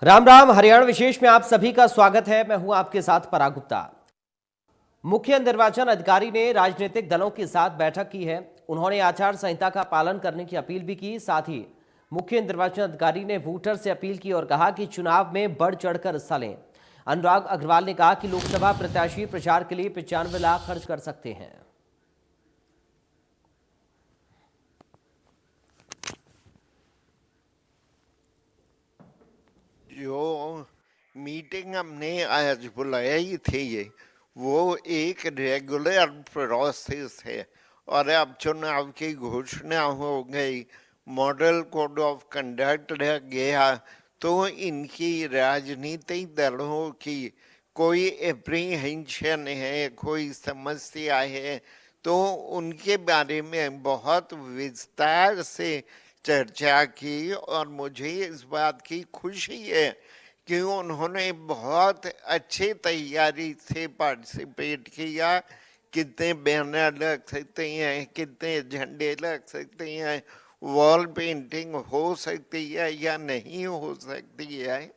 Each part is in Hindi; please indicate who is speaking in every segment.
Speaker 1: राम राम। हरियाणा विशेष में आप सभी का स्वागत है। मैं हूं आपके साथ पराग गुप्ता। मुख्य निर्वाचन अधिकारी ने राजनीतिक दलों के साथ बैठक की है। उन्होंने आचार संहिता का पालन करने की अपील भी की। साथ ही मुख्य निर्वाचन अधिकारी ने वोटर से अपील की और कहा कि चुनाव में बढ़ चढ़कर हिस्सा लें। अनुराग अग्रवाल ने कहा कि लोकसभा प्रत्याशी प्रचार के लिए 95 लाख खर्च कर सकते हैं।
Speaker 2: जो मीटिंग हमने आज बुलाई थी वो एक रेगुलर प्रोसेस है और अब चुनाव की घोषणा हो गई, मॉडल कोड ऑफ कंडक्ट रह गया, तो इनकी राजनीतिक दलों की कोई एप्रीहेंशन है, कोई समस्या है, तो उनके बारे में बहुत विस्तार से चर्चा की। और मुझे इस बात की खुशी है कि उन्होंने बहुत अच्छी तैयारी से पार्टिसिपेट किया। कितने बैनर लग सकते हैं, कितने झंडे लग सकते हैं, वॉल पेंटिंग हो सकती है या नहीं हो सकती है,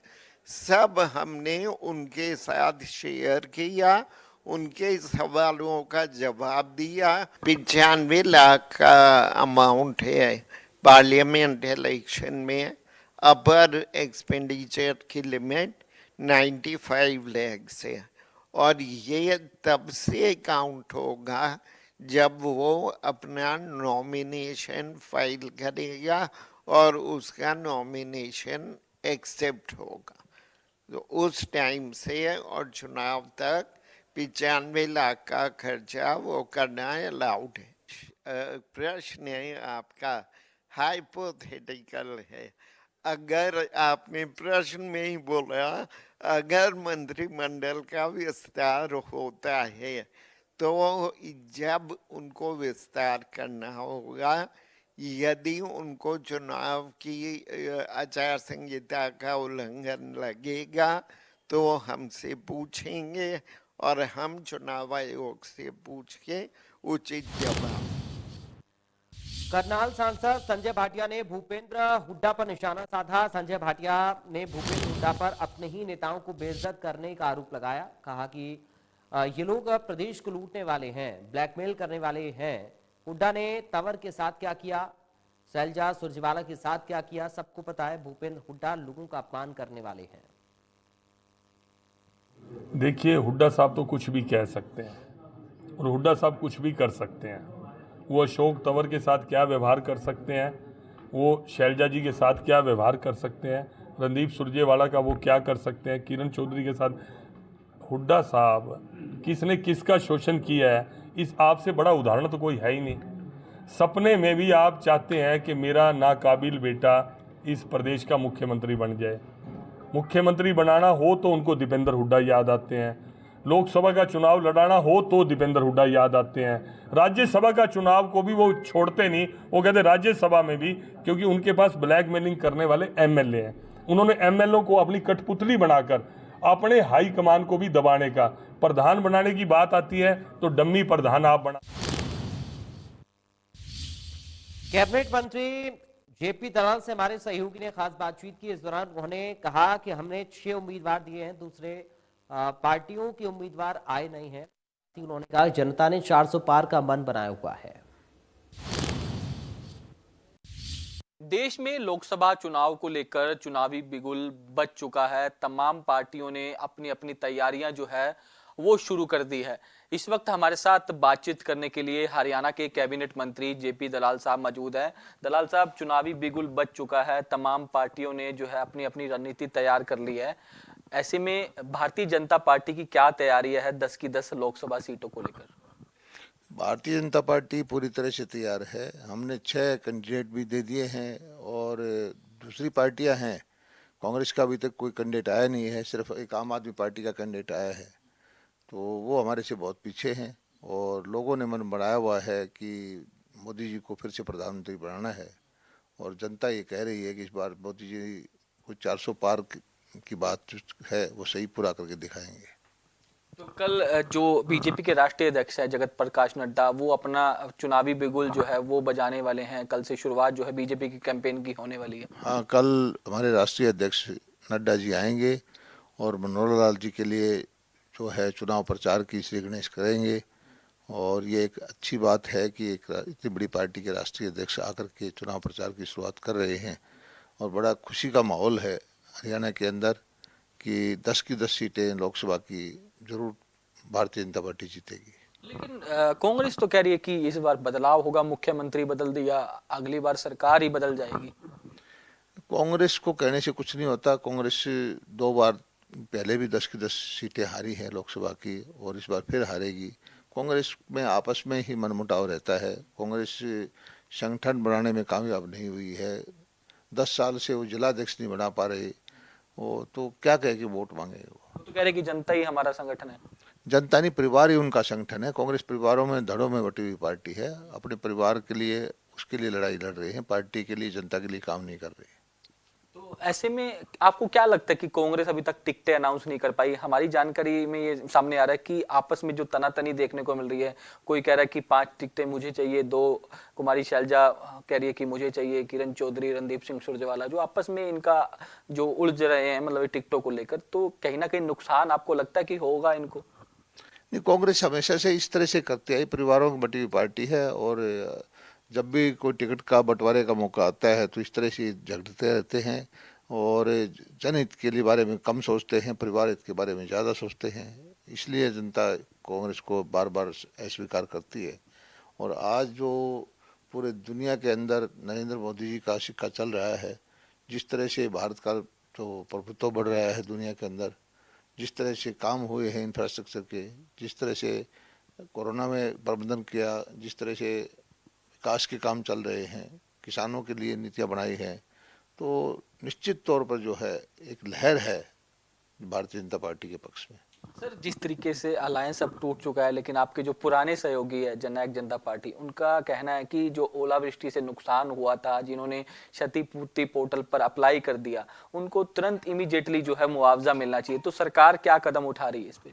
Speaker 2: सब हमने उनके साथ शेयर किया, उनके सवालों का जवाब दिया। 95 लाख का अमाउंट है पार्लियामेंट इलेक्शन में। अपर एक्सपेंडिचर की लिमिट 95 लाख है और ये तब से काउंट होगा जब वो अपना नॉमिनेशन फाइल करेगा और उसका नॉमिनेशन एक्सेप्ट होगा, तो उस टाइम से और चुनाव तक 95 लाख का खर्चा वो करना अलाउड है। प्रश्न आपका हाइपोथेटिकल है। अगर आपने प्रश्न में ही बोला, अगर मंत्रिमंडल का विस्तार होता है तो जब उनको विस्तार करना होगा, यदि उनको चुनाव की आचार संहिता का उल्लंघन लगेगा तो हमसे पूछेंगे और हम चुनाव आयोग से पूछ के उचित जवाब।
Speaker 1: करनाल सांसद संजय भाटिया ने भूपेंद्र हुड्डा पर निशाना साधा। संजय भाटिया ने भूपेंद्र हुड्डा पर अपने ही नेताओं को बेइज्जत करने का आरोप लगाया। कहा कि ये लोग प्रदेश को लूटने वाले हैं, ब्लैकमेल करने वाले हैं। हुड्डा ने तंवर के साथ क्या किया, शैलजा सुरजेवाला के साथ क्या किया, सबको पता है। भूपेंद्र हुड्डा लोगों का अपमान करने वाले हैं।
Speaker 3: देखिए, हुड्डा साहब तो कुछ भी कह सकते हैं और हुड्डा साहब कुछ भी कर सकते हैं। वो अशोक तंवर के साथ क्या व्यवहार कर सकते हैं, वो शैलजा जी के साथ क्या व्यवहार कर सकते हैं, रणदीप सुरजेवाला का वो क्या कर सकते हैं, किरण चौधरी के साथ। हुड्डा साहब किसने किसका शोषण किया है, इस आपसे बड़ा उदाहरण तो कोई है ही नहीं। सपने में भी आप चाहते हैं कि मेरा नाकाबिल बेटा इस प्रदेश का मुख्यमंत्री बन जाए। मुख्यमंत्री बनाना हो तो उनको दीपेंद्र हुड्डा याद आते हैं, लोकसभा का चुनाव लड़ाना हो तो दीपेंद्र हुड्डा याद आते हैं, राज्यसभा का चुनाव को भी वो छोड़ते नहीं। वो कहते राज्यसभा में भी, क्योंकि उनके पास ब्लैकमेलिंग करने वाले एमएलए हैं। उन्होंने एमएलए को अपनी कठपुतली बनाकर अपने हाई कमान को भी दबाने का, प्रधान बनाने की बात आती है तो डम्मी प्रधान आप बना।
Speaker 1: कैबिनेट मंत्री जेपी दलाल से हमारे सहयोगी ने खास बातचीत की। इस दौरान उन्होंने कहा कि हमने 6 उम्मीदवार दिए हैं, दूसरे पार्टियों के उम्मीदवार आए नहीं हैं। उन्होंने कहा जनता ने 400 पार का मन बनाया हुआ है।
Speaker 4: देश में लोकसभा चुनाव को लेकर चुनावी बिगुल बज चुका है। तमाम पार्टियों ने अपनी अपनी तैयारियां जो है वो शुरू कर दी है। इस वक्त हमारे साथ बातचीत करने के लिए हरियाणा के कैबिनेट मंत्री जेपी दलाल साहब मौजूद हैं। दलाल साहब, चुनावी बिगुल बज चुका है, तमाम पार्टियों ने जो है अपनी अपनी रणनीति तैयार कर ली है। ऐसे में भारतीय जनता पार्टी की क्या तैयारी है 10 की 10 लोकसभा सीटों को लेकर?
Speaker 5: भारतीय जनता पार्टी पूरी तरह से तैयार है। हमने 6 कैंडिडेट भी दे दिए हैं और दूसरी पार्टियां हैं। कांग्रेस का अभी तक कोई कैंडिडेट आया नहीं है, सिर्फ एक आम आदमी पार्टी का कैंडिडेट आया है, तो वो हमारे से बहुत पीछे हैं। और लोगों ने मन बनाया हुआ है कि मोदी जी को फिर से प्रधानमंत्री बनाना है और जनता ये कह रही है कि इस बार मोदी जी को 400 पार की बात है वो सही पूरा करके दिखाएंगे।
Speaker 4: तो कल जो बीजेपी के राष्ट्रीय अध्यक्ष है जगत प्रकाश नड्डा, वो अपना चुनावी बिगुल जो है वो बजाने वाले हैं। कल से शुरुआत जो है बीजेपी की कैंपेन की होने वाली है।
Speaker 5: हाँ, कल हमारे राष्ट्रीय अध्यक्ष नड्डा जी आएंगे और मनोहर लाल जी के लिए जो है चुनाव प्रचार की श्री गणेश करेंगे। और ये एक अच्छी बात है कि एक इतनी बड़ी पार्टी के राष्ट्रीय अध्यक्ष आकर के चुनाव प्रचार की शुरुआत कर रहे हैं। और बड़ा खुशी का माहौल है हरियाणा के अंदर कि 10 की 10 सीटें लोकसभा की जरूर भारतीय जनता पार्टी जीतेगी।
Speaker 4: लेकिन कांग्रेस तो कह रही है कि इस बार बदलाव होगा, मुख्यमंत्री बदल दिया, अगली बार सरकार ही बदल जाएगी।
Speaker 5: कांग्रेस को कहने से कुछ नहीं होता। कांग्रेस 2 बार पहले भी 10 की 10 सीटें हारी हैं लोकसभा की और इस बार फिर हारेगी। कांग्रेस में आपस में ही मनमुटाव रहता है। कांग्रेस संगठन बनाने में कामयाब नहीं हुई है। 10 साल से वो जिलाध्यक्ष नहीं बना पा रहे, वो तो क्या कहे कि वोट मांगे।
Speaker 4: वो तो कह रहे कि जनता ही हमारा संगठन है।
Speaker 5: जनता नहीं, परिवार ही उनका संगठन है। कांग्रेस परिवारों में धड़ों में बटी हुई पार्टी है। अपने परिवार के लिए उसके लिए लड़ाई लड़ रहे हैं, पार्टी के लिए जनता के लिए काम नहीं कर रहे।
Speaker 4: तो ऐसे में आपको क्या लगता है कि कांग्रेस अभी तक टिकटें अनाउंस नहीं कर पाई? हमारी जानकारी में ये सामने आ रहा है कि आपस में जो तनातनी देखने को मिल रही है, कोई कह रहा है कि 5 टिकटें मुझे चाहिए, 2 कुमारी शैलजा कह रही है कि मुझे चाहिए, किरण चौधरी, रणदीप सिंह सुरजेवाला, जो आपस में इनका जो उलझ रहे हैं मतलब टिकटों को लेकर, तो कहीं ना कहीं नुकसान आपको लगता है कि होगा इनको?
Speaker 5: नहीं, कांग्रेस हमेशा से इस तरह से करते आई, परिवारों की बटी हुई पार्टी है। और जब भी कोई टिकट का बंटवारे का मौका आता है तो इस तरह से झगड़ते रहते हैं और जनहित के लिए बारे में कम सोचते हैं, परिवार हित के बारे में ज़्यादा सोचते हैं। इसलिए जनता कांग्रेस को बार बार अस्वीकार करती है। और आज जो पूरे दुनिया के अंदर नरेंद्र मोदी जी का सिक्का चल रहा है, जिस तरह से भारत का जो प्रभुत्व बढ़ रहा है दुनिया के अंदर, जिस तरह से काम हुए हैं इंफ्रास्ट्रक्चर के, जिस तरह से कोरोना में प्रबंधन किया, जिस तरह से विकास के काम चल रहे हैं, किसानों के लिए नीतियां बनाई हैं, तो निश्चित तौर पर जो है एक लहर है भारतीय जनता पार्टी के पक्ष में।
Speaker 4: सर, जिस तरीके से अलायंस अब टूट चुका है, लेकिन आपके जो पुराने सहयोगी है जननायक जनता पार्टी, उनका कहना है कि जो ओलावृष्टि से नुकसान हुआ था, जिन्होंने क्षतिपूर्ति पोर्टल पर अप्लाई कर दिया, उनको तुरंत इमीडिएटली जो है मुआवजा मिलना चाहिए। तो सरकार क्या कदम उठा रही है इस पे?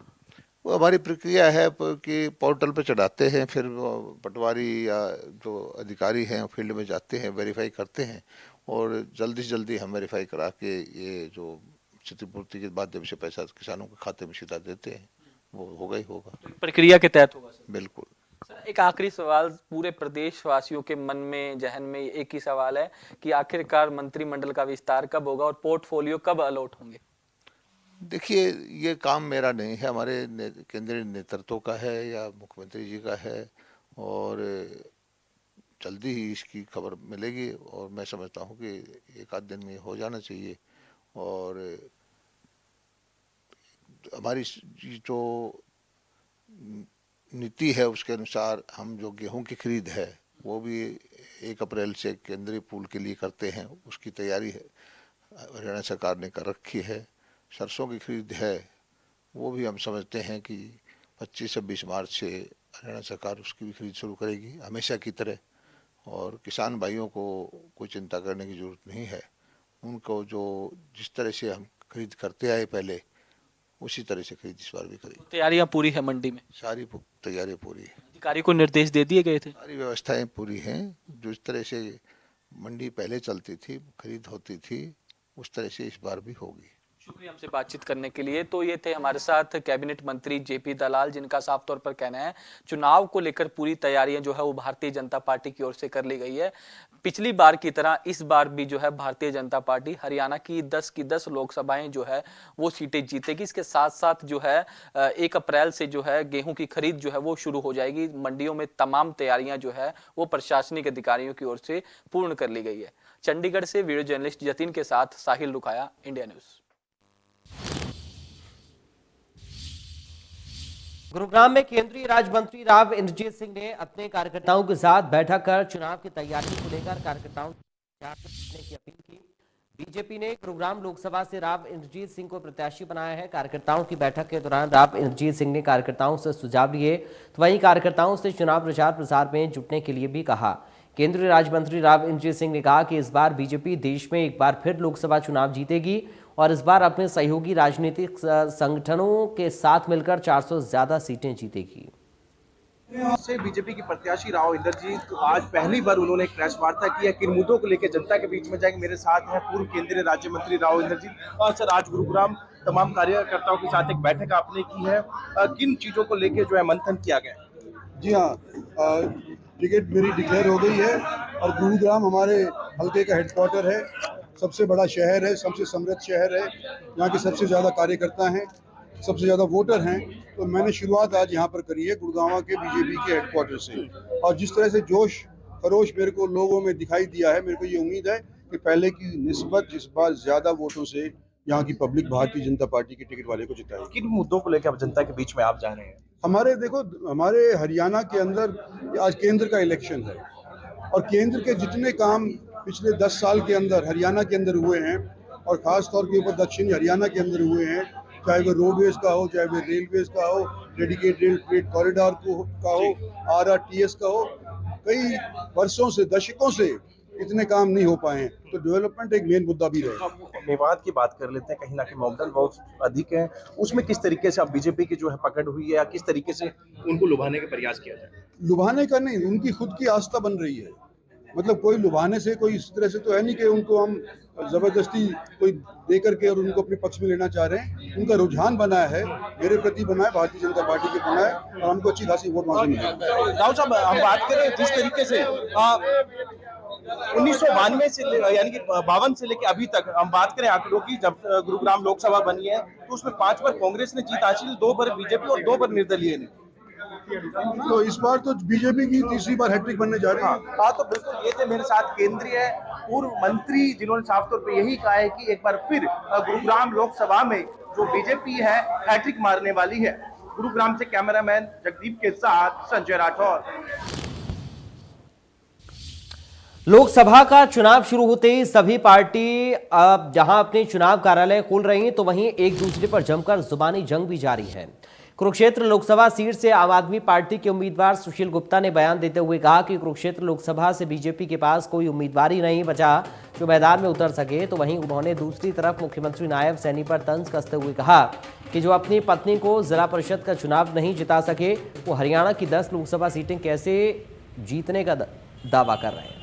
Speaker 5: वो हमारी प्रक्रिया है कि पोर्टल पे चढ़ाते हैं, फिर वो पटवारी या जो अधिकारी हैं फील्ड में जाते हैं, वेरीफाई करते हैं और जल्दी से जल्दी हम वेरीफाई करा के ये जो क्षतिपूर्ति के माध्यम से पैसा किसानों के खाते में सीधा देते हैं, वो होगा ही होगा।
Speaker 4: तो प्रक्रिया के तहत होगा सर?
Speaker 5: बिल्कुल।
Speaker 4: सर, एक आखिरी सवाल, पूरे प्रदेश वासियों के मन में, जहन में एक ही सवाल है कि आखिरकार मंत्रिमंडल का विस्तार कब होगा और पोर्टफोलियो कब अलॉट होंगे?
Speaker 5: देखिए, ये काम मेरा नहीं है, हमारे केंद्रीय नेतृत्व का है या मुख्यमंत्री जी का है। और जल्दी ही इसकी खबर मिलेगी और मैं समझता हूँ कि 1 आध दिन में हो जाना चाहिए। और हमारी जो नीति है उसके अनुसार हम जो गेहूं की खरीद है वो भी 1 अप्रैल से केंद्रीय पूल के लिए करते हैं, उसकी तैयारी है हरियाणा सरकार ने कर रखी है। सरसों की खरीद है वो भी हम समझते हैं कि 25-26 मार्च से हरियाणा सरकार उसकी भी खरीद शुरू करेगी हमेशा की तरह। और किसान भाइयों को कोई चिंता करने की ज़रूरत नहीं है। उनको जो जिस तरह से हम खरीद करते आए पहले, उसी तरह से खरीद इस बार भी करेगी।
Speaker 4: तैयारियां पूरी है मंडी में?
Speaker 5: सारी तैयारियां पूरी है।
Speaker 4: अधिकारी को निर्देश दे दिए गए थे?
Speaker 5: सारी व्यवस्थाएं पूरी हैं। जो इस तरह से मंडी पहले चलती थी, खरीद होती थी, उस तरह से इस बार भी होगी।
Speaker 4: शुक्रिया हमसे बातचीत करने के लिए। तो ये थे हमारे साथ कैबिनेट मंत्री जेपी दलाल, जिनका साफ तौर पर कहना है चुनाव को लेकर पूरी तैयारियां जो है वो भारतीय जनता पार्टी की ओर से कर ली गई है। पिछली बार की तरह इस बार भी जो है भारतीय जनता पार्टी हरियाणा की 10 की 10 लोकसभाएं जो है वो सीटें जीतेगी। इसके साथ साथ जो है 1 अप्रैल से जो है गेहूं की खरीद जो है वो शुरू हो जाएगी। मंडियों में तमाम तैयारियां जो है वो प्रशासनिक अधिकारियों की ओर से पूर्ण कर ली गई है। चंडीगढ़ से वीडियो जर्नलिस्ट जतिन के साथ साहिल रुखाया, इंडिया न्यूज।
Speaker 1: गुरुग्राम में केंद्रीय राज्य मंत्री राव इंद्रजीत सिंह ने अपने कार्यकर्ताओं के साथ बैठक कर चुनाव की तैयारी को लेकर कार्यकर्ताओं से की अपील की। बीजेपी ने गुरुग्राम लोकसभा से राव इंद्रजीत सिंह को प्रत्याशी बनाया है। कार्यकर्ताओं की बैठक के दौरान राव इंद्रजीत सिंह ने कार्यकर्ताओं से सुझाव लिए, तो वहीं कार्यकर्ताओं से चुनाव प्रचार प्रसार में जुटने के लिए भी कहा। केंद्रीय राज्य मंत्री राव इंद्रजीत सिंह ने कहा कि इस बार बीजेपी देश में एक बार फिर लोकसभा चुनाव जीतेगी और इस बार अपने सहयोगी राजनीतिक संगठनों के साथ मिलकर 400 से ज्यादा सीटें जीतेगी।
Speaker 6: से बीजेपी की प्रत्याशी राव इंद्रजीत आज पहली बार उन्होंने एक प्रेस वार्ता की है। किन मुद्दों को लेकर जनता के बीच में जाएंगे। मेरे साथ हैं पूर्व केंद्रीय राज्य मंत्री राव इंद्रजीत। और सर, आज गुरुग्राम तमाम कार्यकर्ताओं के साथ एक बैठक आपने की है। किन चीजों को लेकर जो है मंथन किया गया?
Speaker 7: जी हाँ, टिकट मेरी डिक्लेयर हो गई है और गुरुग्राम हमारे हल्के का हेडक्वार्टर है। सबसे बड़ा शहर है, सबसे समृद्ध शहर है, यहाँ के सबसे ज़्यादा कार्यकर्ता हैं, सबसे ज़्यादा वोटर हैं। तो मैंने शुरुआत आज यहाँ पर करी है गुड़गांव के बीजेपी के हेडक्वार्टर से। और जिस तरह से जोश खरोश मेरे को लोगों में दिखाई दिया है, मेरे को ये उम्मीद है कि पहले की निस्बत इस बार ज़्यादा वोटों से यहाँ की पब्लिक भारतीय जनता पार्टी के टिकट वाले को जिताएगी।
Speaker 6: किन मुद्दों को लेकर जनता के बीच में आप जा रहे हैं?
Speaker 7: हमारे हरियाणा के अंदर आज केंद्र का इलेक्शन है और केंद्र के जितने काम पिछले 10 साल के अंदर हरियाणा के अंदर हुए हैं और ख़ास तौर के ऊपर दक्षिणी हरियाणा के अंदर हुए हैं, चाहे वो रोडवेज का हो, चाहे वो रेलवेज का हो, डेडिकेटेड रेल फ्रेट कॉरिडोर का हो, RRTS का हो, कई वर्षों से दशकों से इतने काम नहीं हो पाए हैं। तो डेवलपमेंट एक मेन मुद्दा भी रहे।
Speaker 6: मेवात की बात कर लेते हैं। कहीं ना कहीं मॉडल बहुत अधिक है, उसमें किस तरीके से अब बीजेपी की जो है पकड़ हुई है या किस तरीके से उनको लुभाने का प्रयास किया जाए?
Speaker 7: लुभाने का नहीं, उनकी खुद की आस्था बन रही है। मतलब कोई लुभाने से, कोई इस तरह से तो है नहीं कि उनको हम जबरदस्ती कोई दे करके और उनको अपने पक्ष में लेना चाह रहे हैं। उनका रुझान बनाया है, मेरे प्रति बनाया, भारतीय जनता पार्टी के बनाया और हमको अच्छी खासी वोट वहां से मिली।
Speaker 6: राव साहब, हम बात करें जिस तरीके से 1992 से यानी कि 52 से लेकर अभी तक हम बात करें आंकड़ों की, जब गुरुग्राम लोकसभा बनी है तो उसमें 5 बार कांग्रेस ने जीत हासिल, 2 बार बीजेपी और 2 बार निर्दलीय ने।
Speaker 7: तो इस बार तो बीजेपी की तीसरी बार हैट्रिक बनने जा रही है।
Speaker 6: हाँ, तो बिल्कुल ये थे मेरे साथ केंद्रीय पूर्व मंत्री जिन्होंने साफ तौर पे यही कहा है कि एक बार फिर गुरुग्राम लोकसभा में जो बीजेपी है हैट्रिक मारने वाली है। गुरुग्राम से कैमरामैन जगदीप के साथ संजय राठौर।
Speaker 1: लोकसभा का चुनाव शुरू होते ही सभी पार्टी अब जहां अपने चुनाव कार्यालय खोल रही हैं, तो वहीं एक दूसरे पर जमकर जुबानी जंग भी जारी है। कुरुक्षेत्र लोकसभा सीट से आम आदमी पार्टी के उम्मीदवार सुशील गुप्ता ने बयान देते हुए कहा कि कुरुक्षेत्र लोकसभा से बीजेपी के पास कोई उम्मीदवार ही नहीं बचा जो मैदान में उतर सके। तो वहीं उन्होंने दूसरी तरफ मुख्यमंत्री नायब सैनी पर तंज कसते हुए कहा कि जो अपनी पत्नी को जिला परिषद का चुनाव नहीं जिता सके, वो हरियाणा की 10 लोकसभा सीटें कैसे जीतने का दावा कर रहे हैं।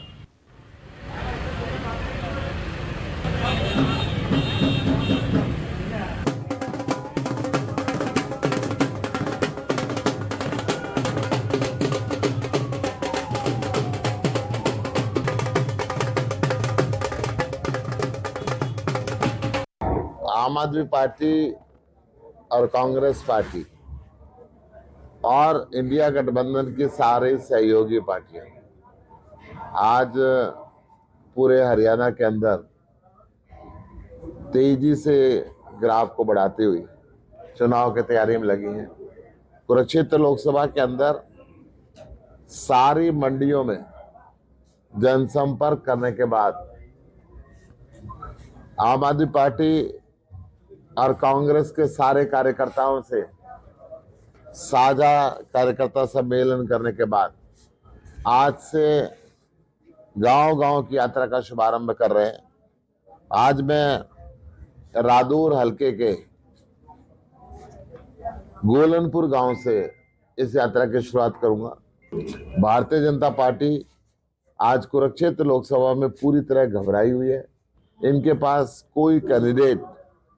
Speaker 8: आम आदमी पार्टी और कांग्रेस पार्टी और इंडिया गठबंधन की सारी सहयोगी पार्टियां आज पूरे हरियाणा के अंदर तेजी से ग्राफ को बढ़ाते हुए चुनाव की तैयारी में लगी हैं। कुरुक्षेत्र लोकसभा के अंदर सारी मंडियों में जनसंपर्क करने के बाद आम आदमी पार्टी और कांग्रेस के सारे कार्यकर्ताओं से साझा कार्यकर्ता सम्मेलन करने के बाद आज से गांव-गांव की यात्रा का शुभारंभ कर रहे हैं। आज मैं रादौर हलके के गोलनपुर गांव से इस यात्रा की शुरुआत करूंगा। भारतीय जनता पार्टी आज कुरुक्षेत्र लोकसभा में पूरी तरह घबराई हुई है। इनके पास कोई कैंडिडेट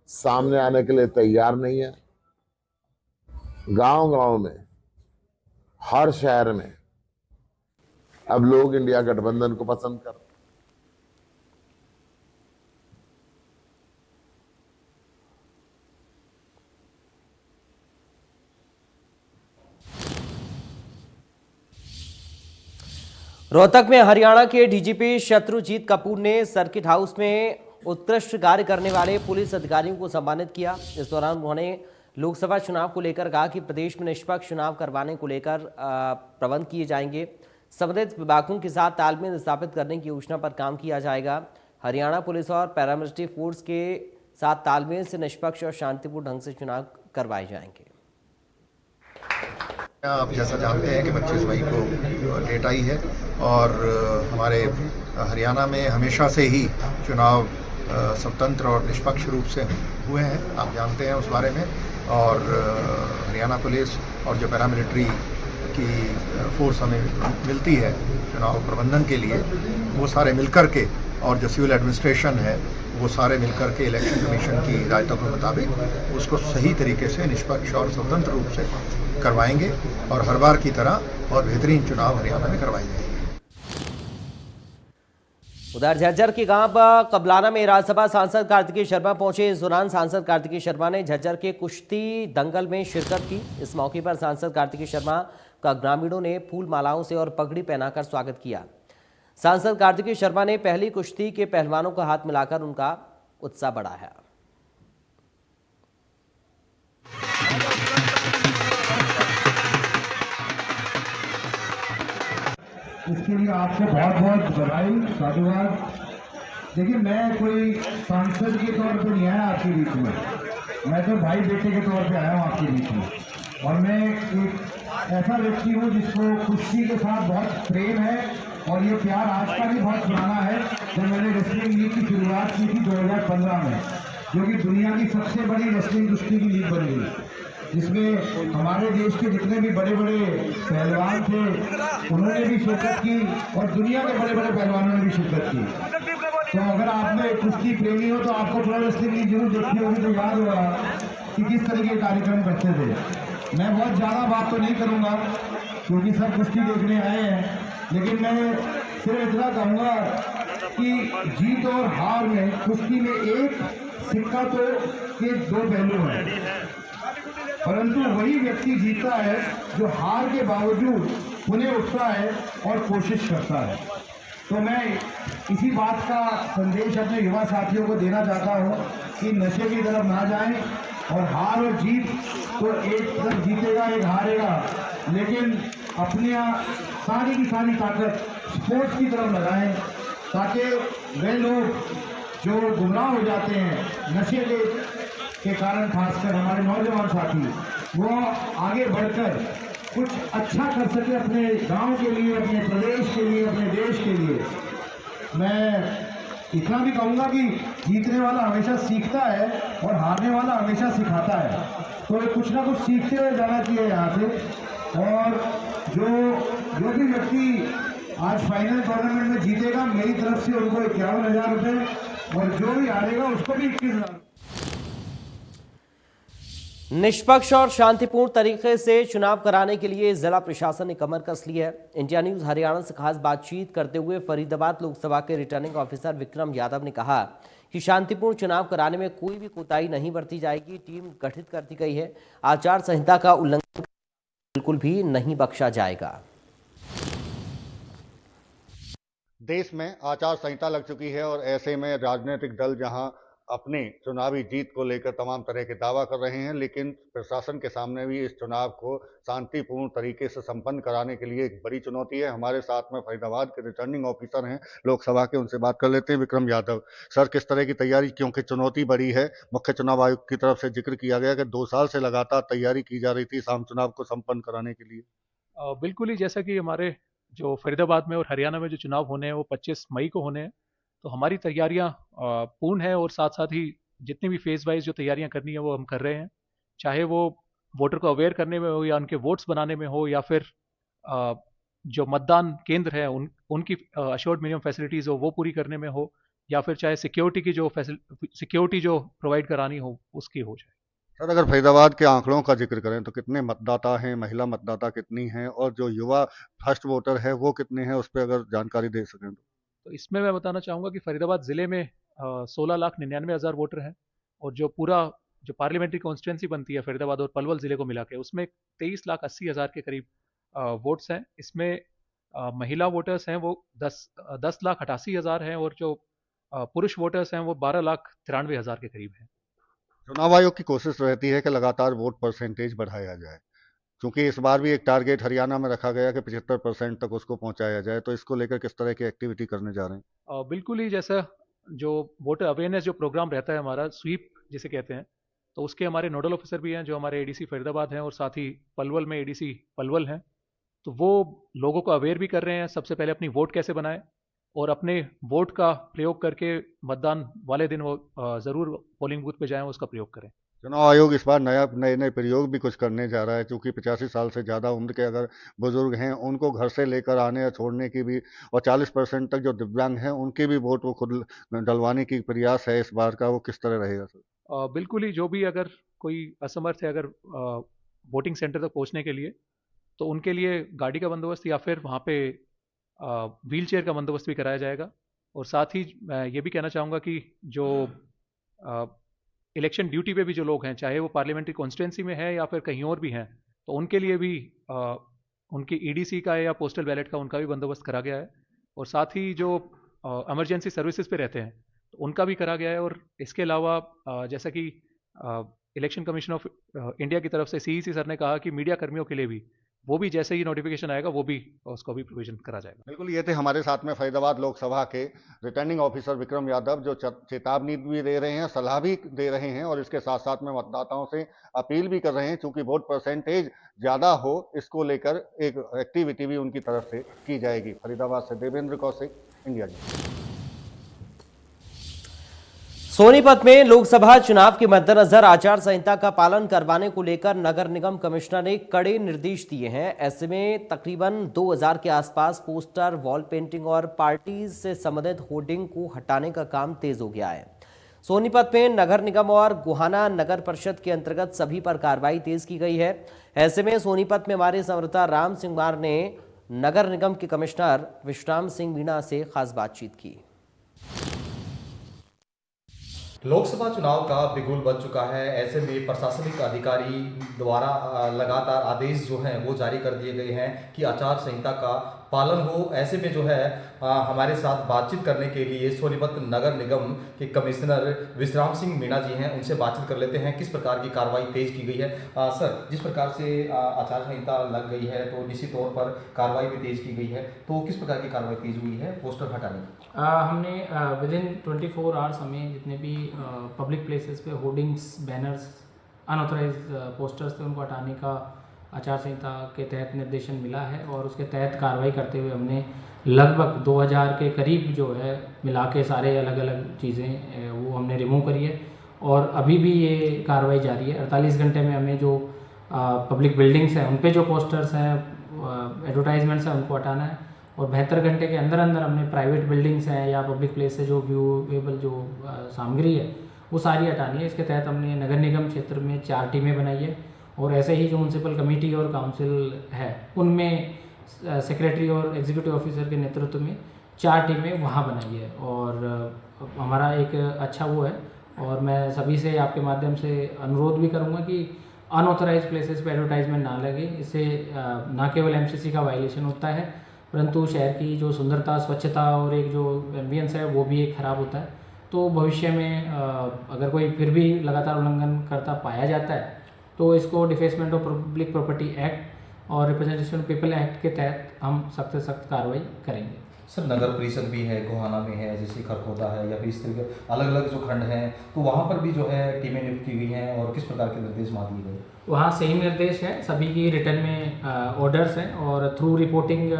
Speaker 8: सामने आने के लिए तैयार नहीं है। गांव-गांव में, हर शहर में अब लोग इंडिया गठबंधन को पसंद कर रहे हैं।
Speaker 1: रोहतक में हरियाणा के डीजीपी शत्रुजीत कपूर ने सर्किट हाउस में उत्कृष्ट कार्य करने वाले पुलिस अधिकारियों को सम्मानित किया। इस दौरान उन्होंने लोकसभा चुनाव को लेकर कहा कि प्रदेश में निष्पक्ष चुनाव करवाने को लेकर प्रबंध किए जाएंगे। संबंधित विभागों के साथ तालमेल स्थापित करने की योजना पर काम किया जाएगा। हरियाणा पुलिस और पैरामिलिट्री फोर्स के साथ तालमेल से निष्पक्ष और शांतिपूर्ण ढंग से चुनाव करवाए जाएंगे।
Speaker 9: आप जैसा जानते हैं कि 25 मई को डेट आई है और हमारे हरियाणा में हमेशा से ही चुनाव स्वतंत्र और निष्पक्ष रूप से हुए हैं, आप जानते हैं उस बारे में। और हरियाणा पुलिस और जो पैरामिलिट्री की फोर्स हमें मिलती है चुनाव प्रबंधन के लिए, वो सारे मिलकर के, और जो सिविल एडमिनिस्ट्रेशन है वो सारे मिलकर के इलेक्शन कमीशन की हिदायतों के मुताबिक उसको सही तरीके से निष्पक्ष और स्वतंत्र रूप से करवाएंगे और हर बार की तरह और बेहतरीन चुनाव हरियाणा में करवाए जाएंगे।
Speaker 1: उधर झज्जर के गांव कबलाना में राज्यसभा सांसद कार्तिकी शर्मा पहुंचे। इस दौरान सांसद कार्तिकी शर्मा ने झज्जर के कुश्ती दंगल में शिरकत की। इस मौके पर सांसद कार्तिकी शर्मा का ग्रामीणों ने फूल मालाओं से और पगड़ी पहनाकर स्वागत किया। सांसद कार्तिकी शर्मा ने पहली कुश्ती के पहलवानों का हाथ मिलाकर उनका उत्साह बढ़ाया।
Speaker 10: इसके लिए आपको बहुत बहुत बधाई, साधुवाद। देखिए, मैं कोई सांसद के तौर पर नहीं आया आपके बीच में, मैं तो भाई बेटे के तौर पे आया हूँ आपके बीच में। और मैं एक ऐसा व्यक्ति हूँ जिसको कुश्ती के साथ बहुत प्रेम है, और ये प्यार आज का भी बहुत पुराना है। जब मैंने रेसलिंग लीग की शुरुआत की थी 2015 में, जो कि दुनिया की सबसे बड़ी रेसलिंग कुश्ती की लीग बन गई, जिसमें हमारे देश के जितने भी बड़े बड़े पहलवान थे उन्होंने भी शिरकत की, और दुनिया के बड़े बड़े पहलवानों ने भी शिरकत की। तो अगर आप में कुश्ती प्रेमी हो तो आपको प्रो रेसलिंग लीग जरूर देखी होगी, तो याद होगा कि किस तरह के कार्यक्रम करते थे। मैं बहुत ज़्यादा बात तो नहीं करूँगा क्योंकि सब कुश्ती देखने आए हैं, लेकिन मैं सिर्फ इतना कहूँगा कि जीत और हार में कुश्ती में एक सिक्का तो के दो पहलू हैं, परंतु वही व्यक्ति जीतता है जो हार के बावजूद पुनः उठता है और कोशिश करता है। तो मैं इसी बात का संदेश अपने युवा साथियों को देना चाहता हूँ कि नशे की तरफ ना जाएं, और हार और जीत तो एक तरफ जीतेगा एक हारेगा, लेकिन अपनी सारी की सारी ताकत स्पोर्ट्स की तरफ लगाएं, ताकि वे लोग जो गुमराह हो जाते हैं नशे के कारण, खासकर हमारे नौजवान साथी, वो आगे बढ़कर कुछ अच्छा कर सके अपने गांव के लिए, अपने प्रदेश के लिए, अपने देश के लिए। मैं इतना भी कहूँगा कि जीतने वाला हमेशा सीखता है और हारने वाला हमेशा सिखाता है, तो कुछ ना कुछ सीखते हुए जाना चाहिए यहाँ से। और जो भी व्यक्ति आज फाइनल टूर्नामेंट में जीतेगा, मेरी तरफ से उनको 51,000 रुपये, और जो भी हारेगा उसको भी 21,000।
Speaker 1: निष्पक्ष और शांतिपूर्ण तरीके से चुनाव कराने के लिए जिला प्रशासन ने कमर कस ली है। इंडिया न्यूज हरियाणा से खास बातचीत करते हुए फरीदाबाद लोकसभा के रिटर्निंग ऑफिसर विक्रम यादव ने कहा कि शांतिपूर्ण चुनाव कराने में कोई भी कोताही नहीं बरती जाएगी। टीम गठित कर दी गई है। आचार संहिता का उल्लंघन बिल्कुल भी नहीं बख्शा जाएगा।
Speaker 11: देश में आचार संहिता लग चुकी है और ऐसे में राजनीतिक दल जहां अपने चुनावी जीत को लेकर तमाम तरह के दावा कर रहे हैं, लेकिन प्रशासन के सामने भी इस चुनाव को शांतिपूर्ण तरीके से संपन्न कराने के लिए एक बड़ी चुनौती है। हमारे साथ में फरीदाबाद के रिटर्निंग ऑफिसर हैं लोकसभा के, उनसे बात कर लेते हैं। विक्रम यादव सर, किस तरह की तैयारी, क्योंकि चुनौती बड़ी है। मुख्य चुनाव आयुक्त की तरफ से जिक्र किया गया कि 2 साल से लगातार तैयारी की जा रही थी आम चुनाव को संपन्न कराने के लिए।
Speaker 12: बिल्कुल ही, जैसा कि हमारे जो फरीदाबाद में और हरियाणा में जो चुनाव होने हैं वो 25 मई को होने हैं, तो हमारी तैयारियां पूर्ण है, और साथ साथ ही जितनी भी फेज वाइज जो तैयारियां करनी है वो हम कर रहे हैं, चाहे वो वोटर को अवेयर करने में हो, या उनके वोट्स बनाने में हो, या फिर जो मतदान केंद्र है उनकी अश्योर्ड मिनिमम फैसिलिटीज़ हो वो पूरी करने में हो, या फिर चाहे सिक्योरिटी जो प्रोवाइड करानी हो उसकी हो जाए।
Speaker 11: सर, अगर फरीदाबाद के आंकड़ों का जिक्र करें तो कितने मतदाता हैं, महिला मतदाता कितनी हैं, और जो युवा फर्स्ट वोटर है वो कितने हैं, उस पर अगर जानकारी दे सकें
Speaker 12: तो इसमें मैं बताना चाहूँगा कि फरीदाबाद ज़िले में 16,99,000 वोटर हैं, और जो पार्लियामेंट्री कॉन्स्टिट्यूंसी बनती है फरीदाबाद और पलवल ज़िले को मिला के, उसमें 23,80,000 के करीब वोट्स हैं। इसमें महिला वोटर्स हैं वो 10,88,000 हैं, और जो पुरुष वोटर्स हैं वो 12,93,000 के करीब हैं।
Speaker 11: चुनाव आयोग की कोशिश रहती है कि लगातार वोट परसेंटेज बढ़ाया जाए, क्योंकि इस बार भी एक टारगेट हरियाणा में रखा गया कि 75% तक उसको पहुंचाया जाए, तो इसको लेकर किस तरह की एक्टिविटी करने जा रहे हैं?
Speaker 12: बिल्कुल ही, जैसा जो वोटर अवेयरनेस जो प्रोग्राम रहता है हमारा, स्वीप जिसे कहते हैं, तो उसके हमारे नोडल ऑफिसर भी हैं जो हमारे एडीसी फरीदाबाद हैं, और साथ ही पलवल में एडीसी पलवल हैं, तो वो लोगों को अवेयर भी कर रहे हैं सबसे पहले अपनी वोट कैसे बनाएं, और अपने वोट का प्रयोग करके मतदान वाले दिन वो ज़रूर पोलिंग बूथ पे जाएं, उसका प्रयोग करें।
Speaker 11: चुनाव आयोग इस बार नए नए प्रयोग भी कुछ करने जा रहा है, क्योंकि 85 साल से ज़्यादा उम्र के अगर बुजुर्ग हैं उनको घर से लेकर आने या छोड़ने की भी, और 40% तक जो दिव्यांग हैं उनके भी वोट वो खुद डलवाने की प्रयास है इस बार का, वो किस तरह रहेगा सर?
Speaker 12: बिल्कुल ही, जो भी अगर कोई असमर्थ है अगर वोटिंग सेंटर तक पहुंचने के लिए, तो उनके लिए गाड़ी का बंदोबस्त या फिर वहाँ पे व्हील चेयर का बंदोबस्त भी कराया जाएगा। और साथ ही मैं ये भी कहना चाहूँगा कि जो इलेक्शन ड्यूटी पे भी जो लोग हैं, चाहे वो पार्लियामेंट्री कॉन्स्टिट्यूंसी में है या फिर कहीं और भी हैं, तो उनके लिए भी उनकी ईडीसी का या पोस्टल बैलेट का उनका भी बंदोबस्त करा गया है। और साथ ही जो इमरजेंसी सर्विसेज पे रहते हैं तो उनका भी करा गया है। और इसके अलावा जैसा कि इलेक्शन कमीशन ऑफ इंडिया की तरफ से सीईसी सर ने कहा कि मीडिया कर्मियों के लिए भी वो भी जैसे ही नोटिफिकेशन आएगा वो भी उसको भी प्रोविजन करा जाएगा।
Speaker 11: बिल्कुल, ये थे हमारे साथ में फरीदाबाद लोकसभा के रिटर्निंग ऑफिसर विक्रम यादव, जो चेतावनी भी दे रहे हैं, सलाह भी दे रहे हैं और इसके साथ साथ में मतदाताओं से अपील भी कर रहे हैं, चूंकि वोट परसेंटेज ज़्यादा हो इसको लेकर एक एक्टिविटी भी उनकी तरफ से की जाएगी। फरीदाबाद से देवेंद्र कौशिक, इंडिया न्यूज़।
Speaker 1: सोनीपत में लोकसभा चुनाव के मद्देनजर आचार संहिता का पालन करवाने को लेकर नगर निगम कमिश्नर ने कड़े निर्देश दिए हैं। ऐसे में तकरीबन 2000 के आसपास पोस्टर, वॉल पेंटिंग और पार्टी से संबंधित होर्डिंग को हटाने का काम तेज हो गया है। सोनीपत में नगर निगम और गोहाना नगर परिषद के अंतर्गत सभी पर कार्रवाई तेज की गई है। ऐसे में सोनीपत में हमारे संवाददाता राम सिंह मार ने नगर निगम के कमिश्नर विश्राम सिंह मीणा से खास बातचीत की।
Speaker 13: लोकसभा चुनाव का बिगुल बज चुका है। ऐसे में प्रशासनिक अधिकारी द्वारा लगातार आदेश जो हैं वो जारी कर दिए गए हैं कि आचार संहिता का पालन हो। ऐसे में जो है हमारे साथ बातचीत करने के लिए सोनीपत नगर निगम के कमिश्नर विश्राम सिंह मीणा जी हैं, उनसे बातचीत कर लेते हैं किस प्रकार की कार्रवाई तेज की गई है। सर, जिस प्रकार से आचार संहिता लग गई है तो निश्चित तौर पर कार्रवाई भी तेज की गई है, तो किस प्रकार की कार्रवाई तेज हुई है पोस्टर हटाने की?
Speaker 14: हमने विदिन 24 आवर्स हमें जितने भी पब्लिक प्लेसेस पे होर्डिंग्स, बैनर्स, अनऑथराइज पोस्टर्स थे उनको हटाने का आचार संहिता के तहत निर्देशन मिला है और उसके तहत कार्रवाई करते हुए हमने लगभग 2000 के करीब जो है मिला के सारे अलग अलग चीज़ें वो हमने रिमूव करी है और अभी भी ये कार्रवाई जारी है। 48 घंटे में हमें जो पब्लिक बिल्डिंग्स हैं उन पे जो पोस्टर्स हैं, एडवर्टाइजमेंट्स हैं, उनको हटाना है और 72 घंटे के अंदर अंदर हमने प्राइवेट बिल्डिंग्स हैं या पब्लिक प्लेस से जो व्यूएबल जो सामग्री है वो सारी हटानी है। इसके तहत हमने नगर निगम क्षेत्र में 4 टीमें बनाई है और ऐसे ही जो म्यूनसिपल कमेटी और काउंसिल है उनमें सेक्रेटरी और एग्जीक्यूटिव ऑफिसर के नेतृत्व में 4 टीमें वहाँ बनाई है और हमारा एक अच्छा वो है। और मैं सभी से आपके माध्यम से अनुरोध भी करूँगा कि अनऑथराइज प्लेसेस पे एडवर्टाइजमेंट ना लगे। इससे ना केवल एमसीसी का वायलेशन होता है परंतु शहर की जो सुंदरता, स्वच्छता और एक जो एम्बियंस है वो भी एक ख़राब होता है। तो भविष्य में अगर कोई फिर भी लगातार उल्लंघन करता पाया जाता है तो इसको defacement of public property act और रिप्रेजेंटेशन ऑफ पीपल एक्ट के तहत हम सख्त से सख्त कार्रवाई करेंगे।
Speaker 13: सर, नगर परिषद भी है, गोहाना में है, जैसे खरखोदा है या फिर इस तरह के अलग अलग जो खंड हैं, तो वहाँ पर भी जो है टीमें नियुक्त की गई हैं और किस प्रकार के निर्देश वहाँ दिए गए?
Speaker 14: वहाँ सेम निर्देश है, सभी की रिटर्न में ऑर्डर्स हैं और थ्रू रिपोर्टिंग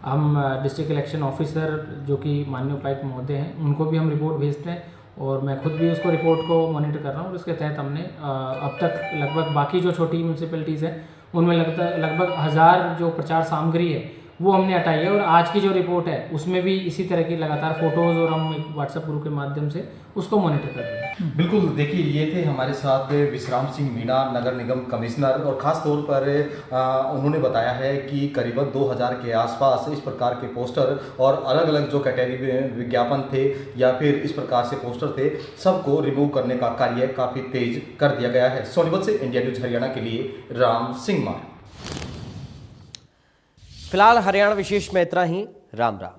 Speaker 14: हम डिस्ट्रिक्ट इलेक्शन ऑफिसर जो कि माननीय उपायुक्त महोदय हैं उनको भी हम रिपोर्ट भेजते हैं और मैं खुद भी उसको रिपोर्ट को मॉनिटर कर रहा हूँ और उसके तहत हमने अब तक लगभग बाकी जो छोटी म्यूनसिपैलिटीज़ हैं उनमें लगभग 1000 जो प्रचार सामग्री है वो हमने हटाई है और आज की जो रिपोर्ट है उसमें भी इसी तरह की लगातार फोटोज़ और हम एक व्हाट्सएप ग्रुप के माध्यम से उसको मॉनिटर कर रहे हैं।
Speaker 13: बिल्कुल, देखिए ये थे हमारे साथ विश्राम सिंह मीणा, नगर निगम कमिश्नर, और ख़ास तौर पर उन्होंने बताया है कि करीबन 2000 के आसपास इस प्रकार के पोस्टर और अलग अलग जो कैटेगरी विज्ञापन थे या फिर इस प्रकार से पोस्टर थे सबको रिमूव करने का कार्य काफ़ी तेज कर दिया गया है। सोनीपत से इंडिया न्यूज़ हरियाणा के लिए राम सिंह मार।
Speaker 1: फिलहाल हरियाणा विशेष में इतना ही। राम राम।